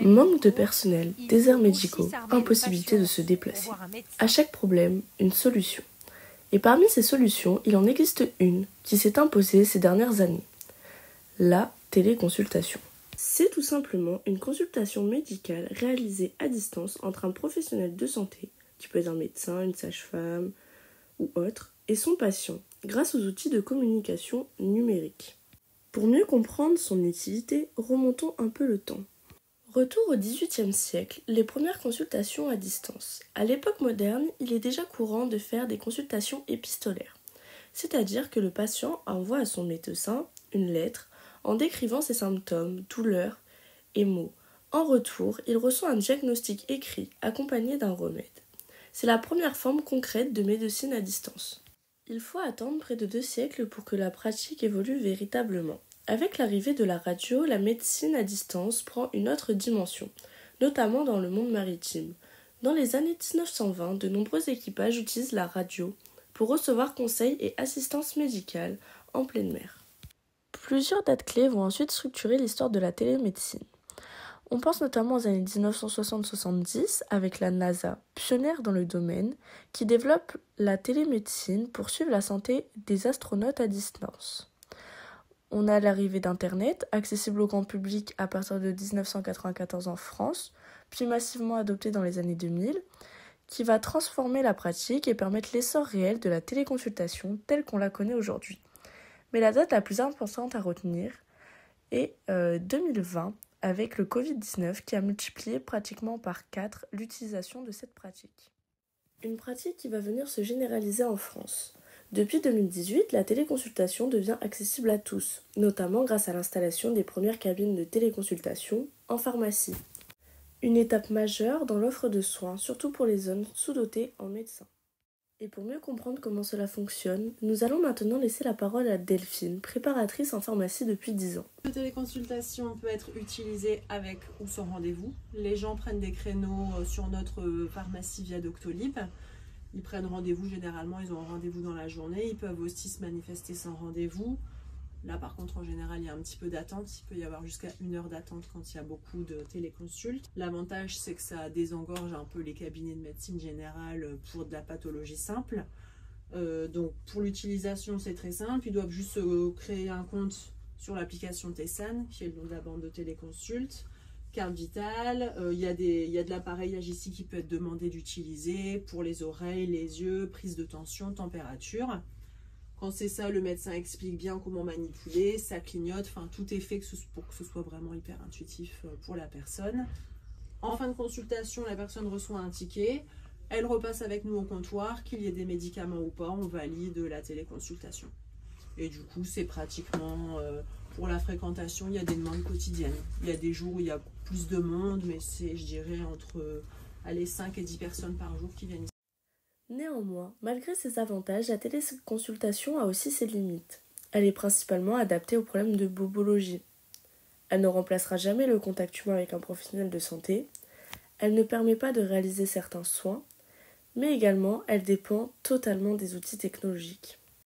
Manque de personnel, déserts médicaux, impossibilité de se déplacer. À chaque problème, une solution. Et parmi ces solutions, il en existe une qui s'est imposée ces dernières années. La téléconsultation. C'est tout simplement une consultation médicale réalisée à distance entre un professionnel de santé, qui peut être un médecin, une sage-femme ou autre, et son patient, grâce aux outils de communication numérique. Pour mieux comprendre son utilité, remontons un peu le temps. Retour au XVIIIe siècle, les premières consultations à distance. À l'époque moderne, il est déjà courant de faire des consultations épistolaires, c'est-à-dire que le patient envoie à son médecin une lettre en décrivant ses symptômes, douleurs et maux. En retour, il reçoit un diagnostic écrit accompagné d'un remède. C'est la première forme concrète de médecine à distance. Il faut attendre près de 2 siècles pour que la pratique évolue véritablement. Avec l'arrivée de la radio, la médecine à distance prend une autre dimension, notamment dans le monde maritime. Dans les années 1920, de nombreux équipages utilisent la radio pour recevoir conseils et assistance médicale en pleine mer. Plusieurs dates clés vont ensuite structurer l'histoire de la télémédecine. On pense notamment aux années 1960-70 avec la NASA, pionnière dans le domaine, qui développe la télémédecine pour suivre la santé des astronautes à distance. On a l'arrivée d'Internet, accessible au grand public à partir de 1994 en France, puis massivement adopté dans les années 2000, qui va transformer la pratique et permettre l'essor réel de la téléconsultation telle qu'on la connaît aujourd'hui. Mais la date la plus importante à retenir est 2020, avec le Covid-19 qui a multiplié pratiquement par 4 l'utilisation de cette pratique. Une pratique qui va venir se généraliser en France. Depuis 2018, la téléconsultation devient accessible à tous, notamment grâce à l'installation des premières cabines de téléconsultation en pharmacie. Une étape majeure dans l'offre de soins, surtout pour les zones sous-dotées en médecins. Et pour mieux comprendre comment cela fonctionne, nous allons maintenant laisser la parole à Delphine, préparatrice en pharmacie depuis 10 ans. La téléconsultation peut être utilisée avec ou sans rendez-vous. Les gens prennent des créneaux sur notre pharmacie via Doctolib. Ils prennent rendez-vous généralement, ils ont un rendez-vous dans la journée. Ils peuvent aussi se manifester sans rendez-vous. Là par contre en général il y a un petit peu d'attente, il peut y avoir jusqu'à 1 heure d'attente quand il y a beaucoup de téléconsultes. L'avantage c'est que ça désengorge un peu les cabinets de médecine générale pour de la pathologie simple. Donc pour l'utilisation c'est très simple, ils doivent juste créer un compte sur l'application Tessan, qui est le nom de la bande de téléconsulte, carte vitale, il y a de l'appareillage ici qui peut être demandé d'utiliser pour les oreilles, les yeux, prise de tension, température. Quand c'est ça, le médecin explique bien comment manipuler, ça clignote, enfin tout est fait pour que ce soit vraiment hyper intuitif pour la personne. En fin de consultation, la personne reçoit un ticket, elle repasse avec nous au comptoir, qu'il y ait des médicaments ou pas, on valide la téléconsultation. Et du coup, c'est pratiquement, pour la fréquentation, il y a des demandes quotidiennes. Il y a des jours où il y a plus de monde, mais c'est, je dirais, entre 5 et 10 personnes par jour qui viennent ici. Néanmoins, malgré ses avantages, la téléconsultation a aussi ses limites. Elle est principalement adaptée aux problèmes de bobologie. Elle ne remplacera jamais le contact humain avec un professionnel de santé. Elle ne permet pas de réaliser certains soins, mais également elle dépend totalement des outils technologiques.